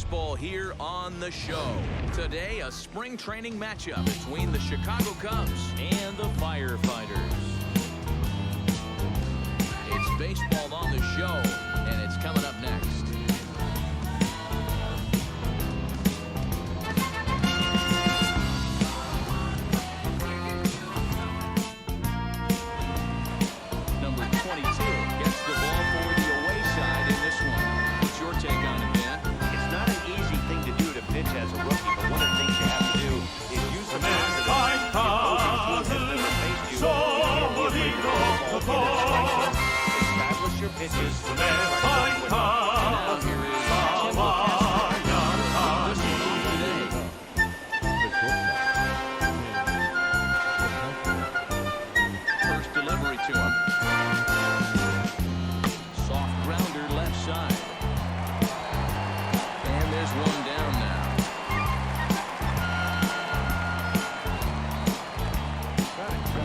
Baseball here on the show. Today, a spring training matchup between the Chicago Cubs and the Firefighters. It's baseball on the show, and it's coming up next. Number 22 gets the ball for the away side in this one. What's your take on it, Dan? It's not an easy thing to do to pitch as a rookie, but one of the things you have to do is use the confidence. Establish your pitches. First delivery to him. Soft grounder left side. And there's one down now.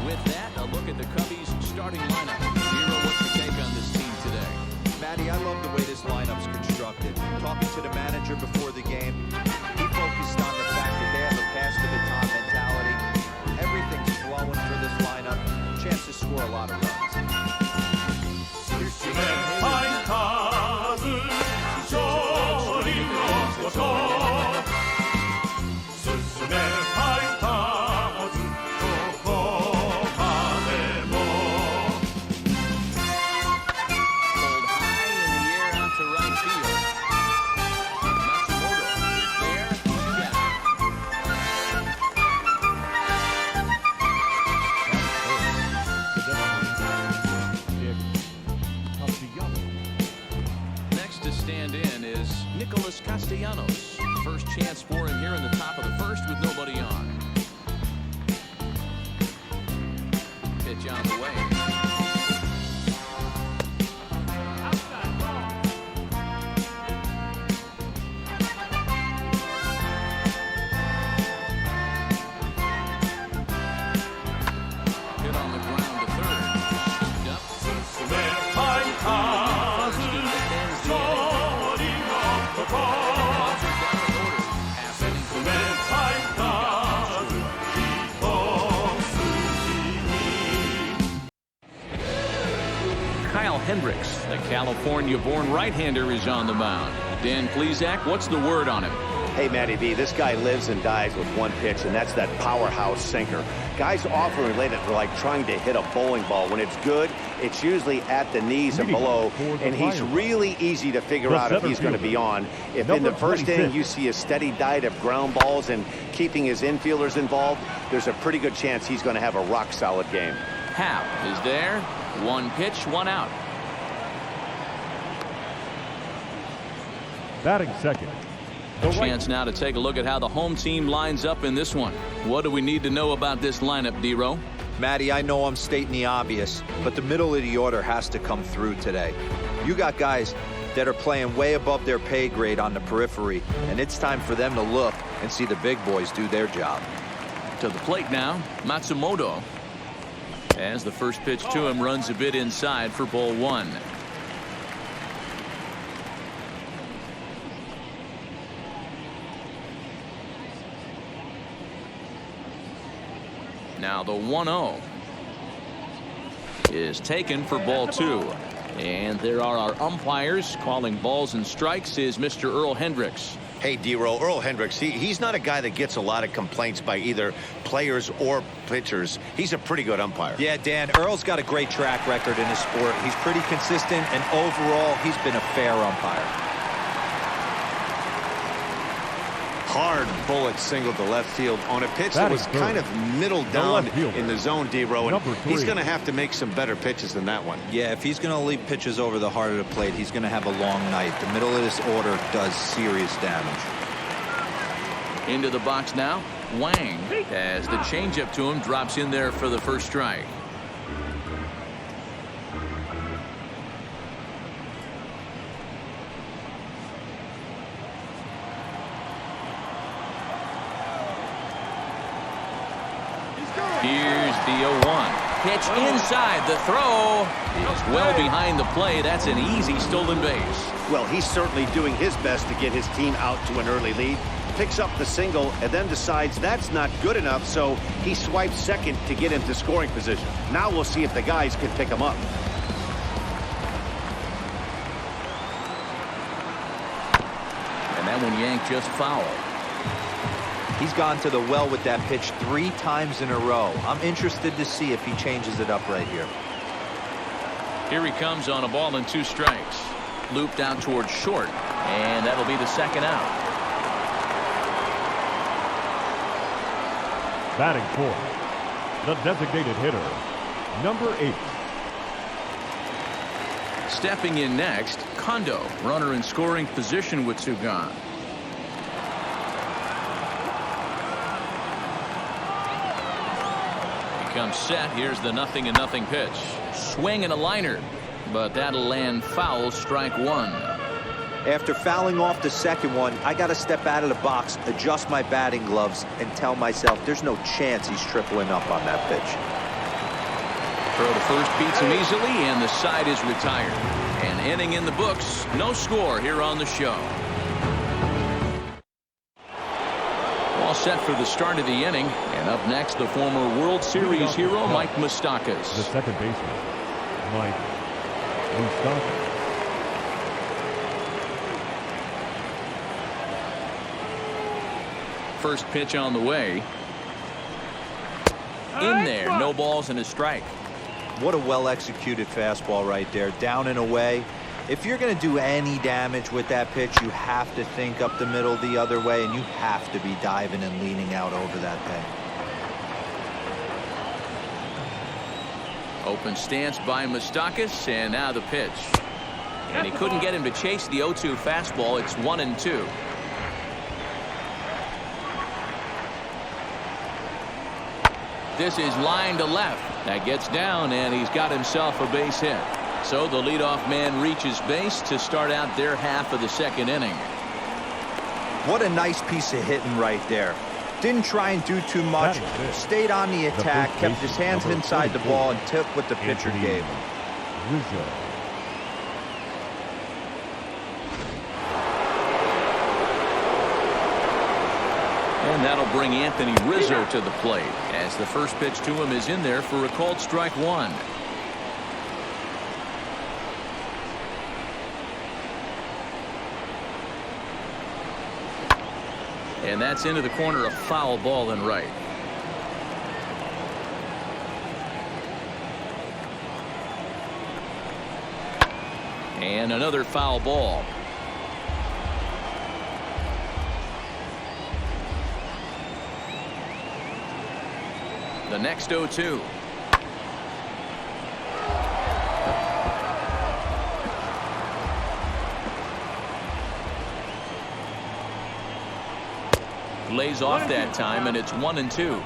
With that, a look at the Cubbies starting lineup. Hero, what's your take on this team today? Matty, I love the way this lineup's constructed. Talking to the manager before the game, he focused on the fact that they have a pass to the top mentality. Everything's flowing for this lineup. Chance to score a lot of runs. Castellanos. First chance for him here in the top of the first with nobody on. Pitch on the way. Hit on the ground to third. Scooped up. Kyle Hendricks, the California-born right-hander, is on the mound. Dan Plesac, what's the word on him? Hey, Matty B, this guy lives and dies with one pitch, and that's that powerhouse sinker. Guys often relate it to like trying to hit a bowling ball. When it's good, it's usually at the knees and below, and he's really easy to figure out if he's going to be on. If in the first inning you see a steady diet of ground balls and keeping his infielders involved, there's a pretty good chance he's going to have a rock-solid game. Happ is there. One pitch, one out. Batting second. Chance now to take a look at how the home team lines up in this one. What do we need to know about this lineup, D-Row? Matty, I know I'm stating the obvious, but the middle of the order has to come through today. You got guys that are playing way above their pay grade on the periphery, and it's time for them to look and see the big boys do their job. To the plate now, Matsumoto. As the first pitch to him runs a bit inside for ball one. Now the 1-0 is taken for ball two. And there are our umpires calling balls and strikes is Mr. Earl Hendricks. Hey, D-Row, Earl Hendricks, he's not a guy that gets a lot of complaints by either players or pitchers. He's a pretty good umpire. Yeah, Dan, Earl's got a great track record in his sport. He's pretty consistent, and overall, he's been a fair umpire. Hard bullet single to left field on a pitch that was kind of middle down in the zone, D-Row, and he's going to have to make some better pitches than that one. Yeah, if he's going to leave pitches over the heart of the plate, he's going to have a long night. The middle of this order does serious damage. Into the box now, Wang, as the changeup to him drops in there for the first strike. Here's the 0-1. pitch inside. The throw is well behind the play. That's an easy stolen base. Well, he's certainly doing his best to get his team out to an early lead. Picks up the single and then decides that's not good enough, so he swipes second to get into scoring position. Now we'll see if the guys can pick him up. And that one yanked just foul. He's gone to the well with that pitch 3 times in a row. I'm interested to see if he changes it up right here. Here he comes on a ball and 2 strikes. Looped out towards short, and that'll be the second out. Batting fourth, the designated hitter, number 8. Stepping in next, Kondo, runner in scoring position with 2 gone. He comes set. Here's the 0-0 pitch. Swing and a liner, but that'll land foul, strike 1. After fouling off the second one, I got to step out of the box, adjust my batting gloves, and tell myself there's no chance he's tripling up on that pitch. Throw to first beats him easily, and the side is retired. An inning in the books. No score here on the show. All set for the start of the inning. And up next, the former World Series hero, Mike Moustakas. The second baseman, Mike Moustakas. First pitch on the way. In there, no balls and a strike. What a well-executed fastball right there, down and away. If you're going to do any damage with that pitch, you have to think up the middle the other way, and you have to be diving and leaning out over that thing. Open stance by Moustakas, and now the pitch. And he couldn't get him to chase the 0-2 fastball. It's 1-2. This is line to left. That gets down, and he's got himself a base hit. So the leadoff man reaches base to start out their half of the second inning. What a nice piece of hitting right there. Didn't try and do too much. Stayed on the attack, kept his hands inside the ball, and took what the pitcher gave him. And that'll bring Anthony Rizzo to the plate as the first pitch to him is in there for a called strike 1. And that's into the corner, a foul ball and right. And another foul ball. The next 0-2. Lays off that time, and it's 1-2.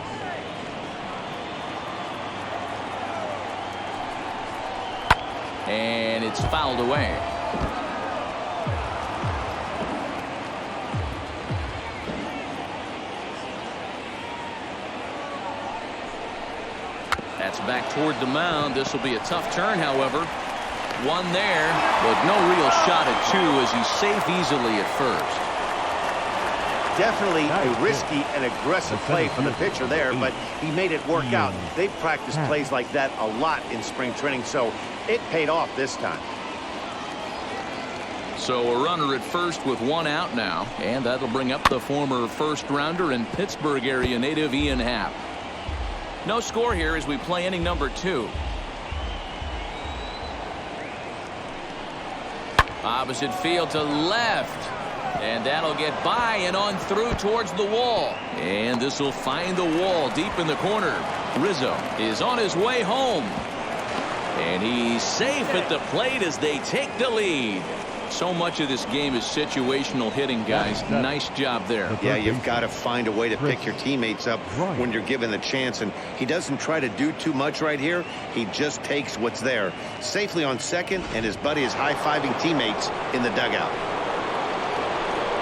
And it's fouled away. That's back toward the mound. This will be a tough turn, however. One there, but no real shot at 2 as he's safe easily at first. Definitely a risky and aggressive play from the pitcher there, but he made it work out. They've practiced plays like that a lot in spring training, so it paid off this time. So a runner at first with 1 out now, and that'll bring up the former first-rounder and Pittsburgh area native Ian Happ. No score here as we play inning number 2. Opposite field to left. And that'll get by and on through towards the wall. And this will find the wall deep in the corner. Rizzo is on his way home. And he's safe at the plate as they take the lead. So much of this game is situational hitting, guys. Nice job there. Yeah, you've got to find a way to pick your teammates up when you're given the chance. And he doesn't try to do too much right here. He just takes what's there. Safely on second, and his buddy is high-fiving teammates in the dugout.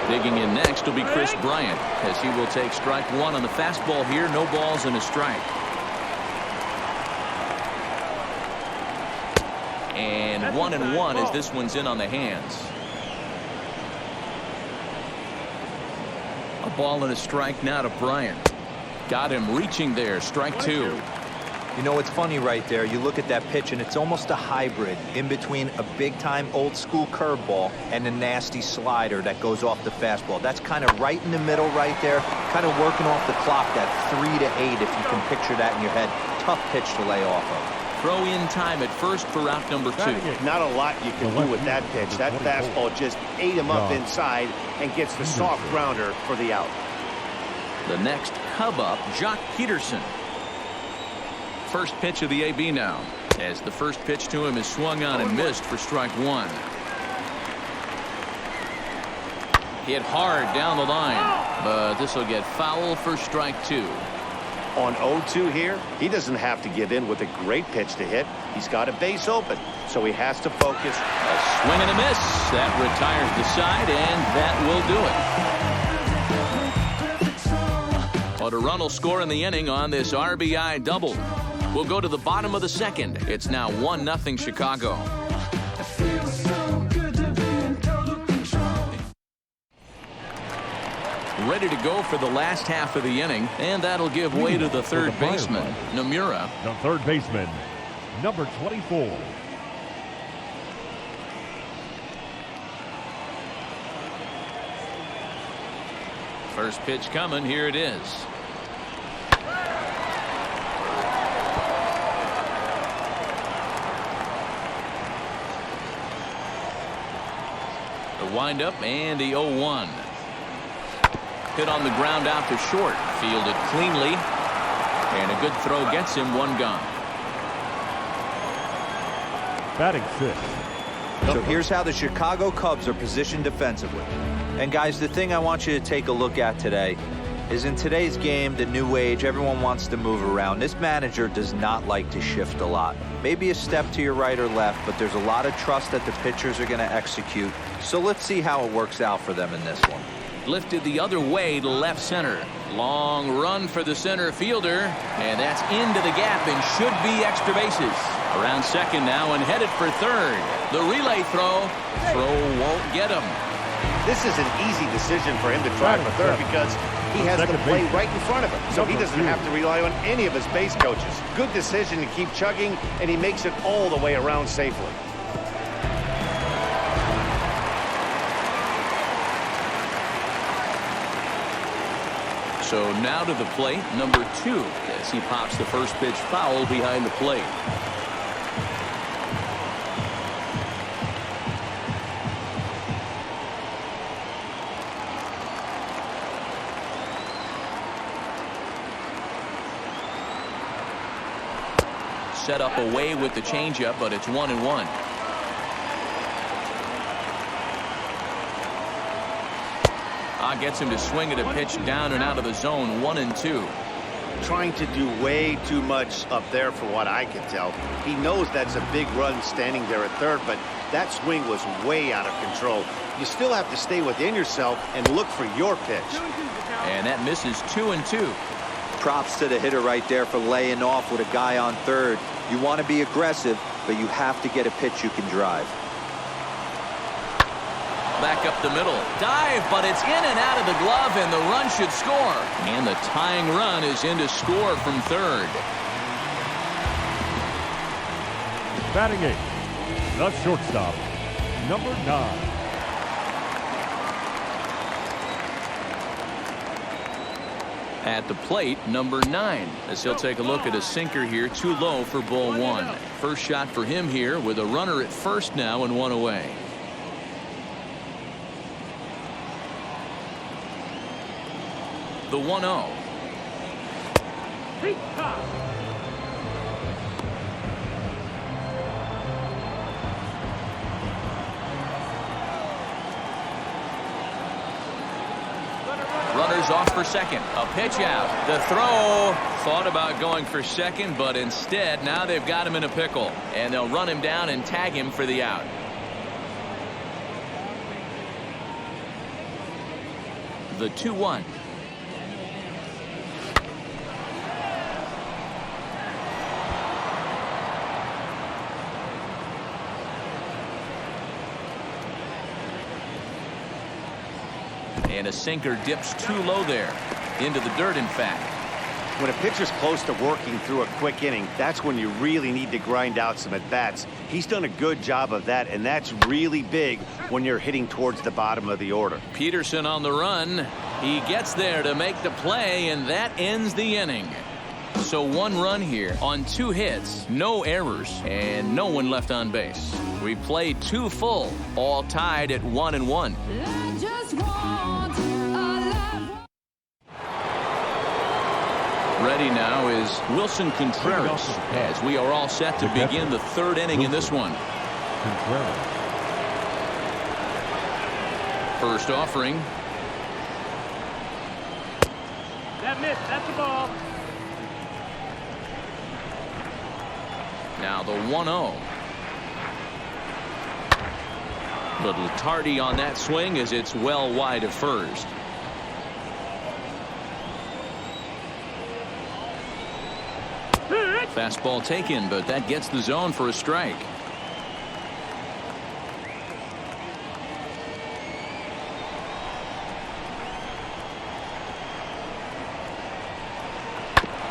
Digging in next will be Chris Bryant as he will take strike 1 on the fastball here. No balls and a strike. 1-1 as this one's in on the hands. A ball and a strike now to Bryant. Got him reaching there. Strike two. You know, it's funny right there. You look at that pitch, and it's almost a hybrid in between a big-time old-school curveball and a nasty slider that goes off the fastball. That's kind of right in the middle right there, kind of working off the clock, that 3 to 8, if you can picture that in your head. Tough pitch to lay off of. Throw in time at first for out number 2. Not a lot you can do with that pitch. That fastball just ate him up inside and gets the soft grounder for the out. The next Cub up, Jock Peterson. First pitch of the AB now, as the first pitch to him is swung on and missed for strike one. Hit hard down the line, but this will get foul for strike two. On 0-2 here, he doesn't have to give in with a great pitch to hit. He's got a base open, so he has to focus. A swing and a miss. That retires the side, and that will do it. But a run will score in the inning on this RBI double. We'll go to the bottom of the second. It's now 1-0 Chicago. Ready to go for the last half of the inning, and that'll give way to the third baseman, Nomura. The third baseman, number 24. First pitch coming. Here it is. The windup and the 0-1. Hit on the ground out to short. Fielded cleanly. And a good throw gets him one gone. Batting sixth. So here's how the Chicago Cubs are positioned defensively. And guys, the thing I want you to take a look at today is in today's game, the new age, everyone wants to move around. This manager does not like to shift a lot. Maybe a step to your right or left, but there's a lot of trust that the pitchers are going to execute. So let's see how it works out for them in this one. Lifted the other way to left center. Long run for the center fielder, and that's into the gap and should be extra bases. Around second now and headed for third. The relay throw won't get him. This is an easy decision for him to try for third because he has the plate right in front of him, so he doesn't have to rely on any of his base coaches. Good decision to keep chugging, and he makes it all the way around safely. So now to the plate, number 2, as he pops the first pitch foul behind the plate. Set up away with the changeup, but it's 1-1. Gets him to swing at a pitch down and out of the zone. 1-2. Trying to do way too much up there for what I can tell. He knows that's a big run standing there at third, but that swing was way out of control. You still have to stay within yourself and look for your pitch. And that misses 2-2. Props to the hitter right there for laying off with a guy on third. You want to be aggressive, but you have to get a pitch you can drive. Back up the middle. Dive, but it's in and out of the glove, and the run should score. And the tying run is in to score from third. Batting eighth, the shortstop, number 9. At the plate, number 9, as he'll take a look at a sinker here, too low for ball 1. First shot for him here with a runner at first now and 1 away. The 1-0. Runners off for second. A pitch out. The throw. Thought about going for second, but instead now they've got him in a pickle. And they'll run him down and tag him for the out. The 2-1. And a sinker dips too low there. Into the dirt, in fact. When a pitcher's close to working through a quick inning, that's when you really need to grind out some at-bats. He's done a good job of that, and that's really big when you're hitting towards the bottom of the order. Peterson on the run. He gets there to make the play, and that ends the inning. So 1 run here on 2 hits, no errors, and no one left on base. We played 2 full, all tied at 1-1. Ready now is Wilson Contreras, as we are all set to begin the 3rd inning in this one. First offering. That missed. That's the ball. Now the 1-0. Little tardy on that swing as it's well wide of first. Fastball taken, but that gets the zone for a strike.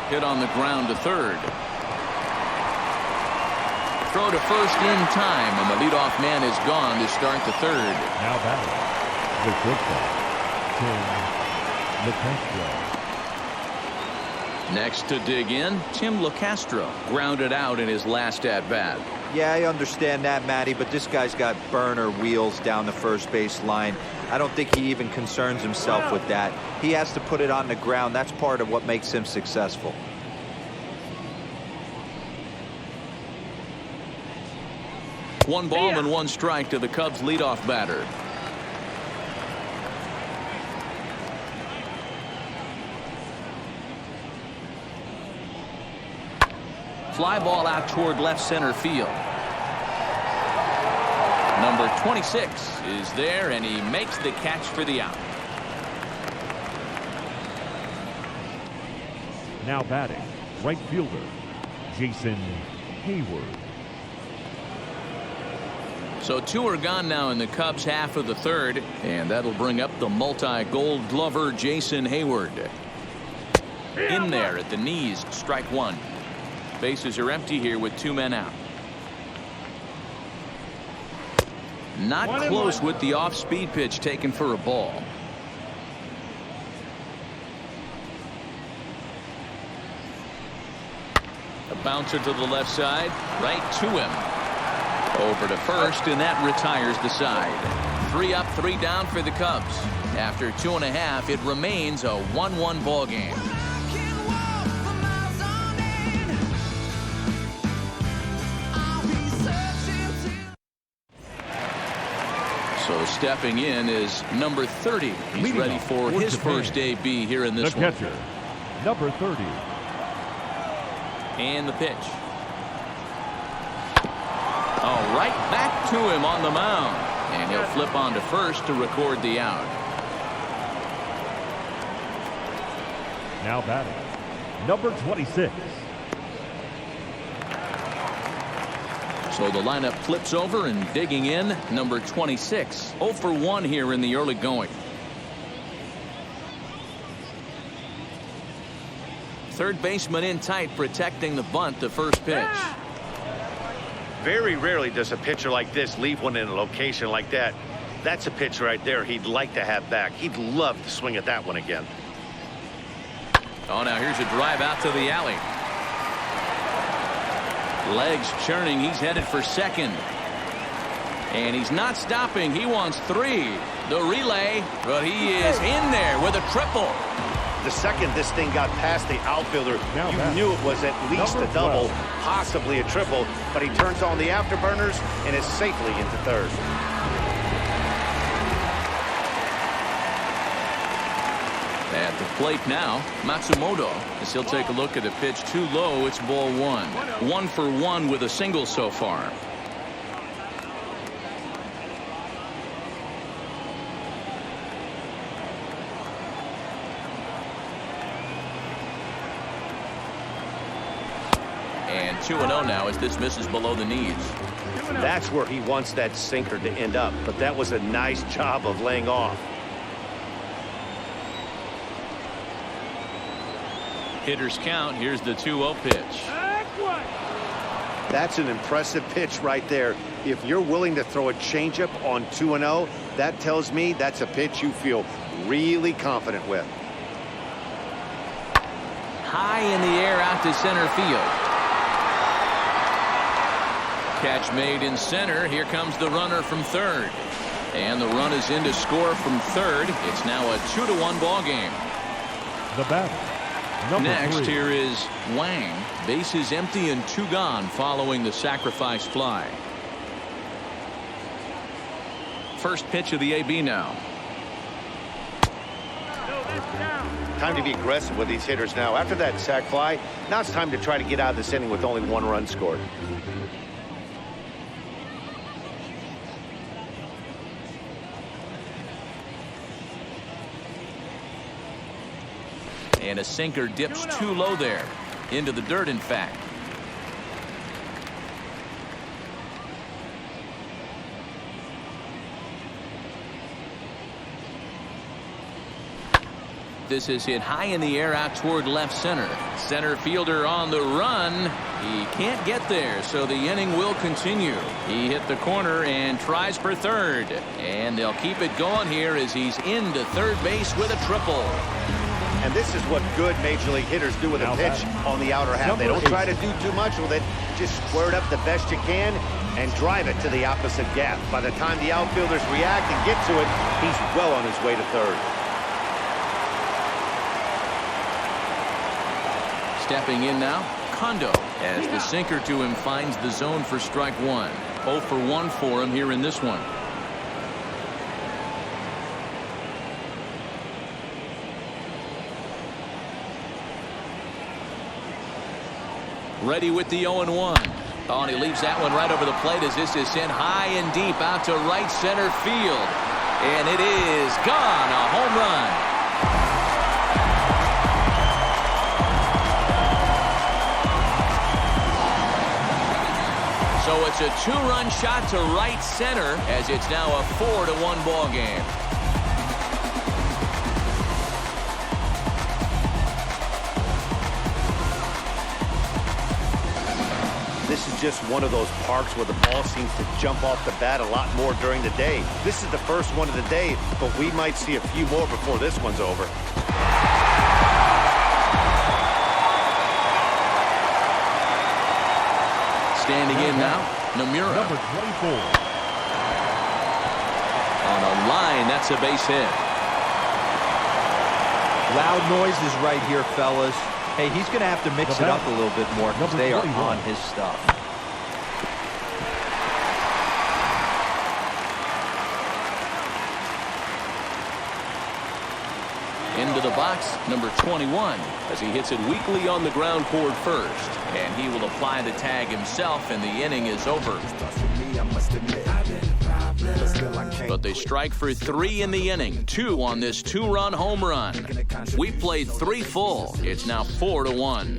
Hit on the ground to third. Throw to first in time, and the leadoff man is gone to start the 3rd. Now batting, the shortstop, Tim LeCastro. Next to dig in, Tim LeCastro grounded out in his last at-bat. Yeah, I understand that, Matty, but this guy's got burner wheels down the first base line. I don't think he even concerns himself with that. He has to put it on the ground. That's part of what makes him successful. One ball and 1 strike to the Cubs leadoff batter. Fly ball out toward left center field. Number 26 is there, and he makes the catch for the out. Now batting, right fielder, Jason Hayward. So 2 are gone now in the Cubs half of the 3rd, and that'll bring up the multi-gold glover Jason Hayward. In there at the knees, strike 1. Bases are empty here with 2 men out. Not close with the off-speed pitch taken for a ball. A bouncer to the left side, right to him. Over to first, and that retires the side. 3 up, 3 down for the Cubs. After 2.5, it remains a 1-1 ball game. So stepping in is number 30. He's ready for his first AB here in this one. The catcher, number 30. And the pitch. Oh, right back to him on the mound. And he'll flip on to first to record the out. Now batting, number 26. So the lineup flips over, and digging in, number 26. 0 for 1 here in the early going. Third baseman in tight, protecting the bunt, the first pitch. Very rarely does a pitcher like this leave one in a location like that. That's a pitch right there he'd like to have back. He'd love to swing at that one again. Oh, now here's a drive out to the alley. Legs churning. He's headed for second. And he's not stopping. He wants 3. The relay, but he is in there with a triple. The second this thing got past the outfielder, you knew it was at least a double, possibly a triple, but he turns on the afterburners and is safely into third. At the plate now, Matsumoto, as he'll take a look at a pitch too low. It's ball 1. 1 for 1 with a single so far. And 2-0 now as this misses below the knees. That's where he wants that sinker to end up, but that was a nice job of laying off. Hitters count. Here's the 2-0 pitch. That's an impressive pitch right there. If you're willing to throw a changeup on 2-0, that tells me that's a pitch you feel really confident with. High in the air out to center field. Catch made in center. Here comes the runner from third. And the run is in to score from third. It's now a 2-1 ball game. The batter, number Next 3. here is Wang. Bases empty and 2 gone following the sacrifice fly. First pitch of the AB now. Time to be aggressive with these hitters now. After that sac fly, now it's time to try to get out of this inning with only 1 run scored. And a sinker dips too low there. Into the dirt, in fact. This is hit high in the air out toward left center. Center fielder on the run. He can't get there, so the inning will continue. He hit the corner and tries for third. And they'll keep it going here as he's into third base with a triple. And this is what good Major League hitters do with a pitch on the outer half. They don't try to do too much with it. Just square it up the best you can and drive it to the opposite gap. By the time the outfielders react and get to it, he's well on his way to third. Stepping in now, Kondo, as the sinker to him finds the zone for strike 1. 0 for 1 for him here in this one. Ready with the 0-1. Oh, and he leaves that one right over the plate as this is sent high and deep out to right center field. And it is gone, a home run. So it's a 2-run shot to right center as it's now a 4-1 ball game. This is just one of those parks where the ball seems to jump off the bat a lot more during the day. This is the first one of the day, but we might see a few more before this one's over. Standing in now, Nomura. Number 24. On a line, that's a base hit. Loud noises right here, fellas. Hey, he's going to have to mix it up a little bit more because they are on his stuff. Into the box, number 21, as he hits it weakly on the ground toward first. And he will apply the tag himself, and the inning is over. But they strike for 3 in the inning, 2 on this 2-run home run. We played 3 full. It's now 4-1.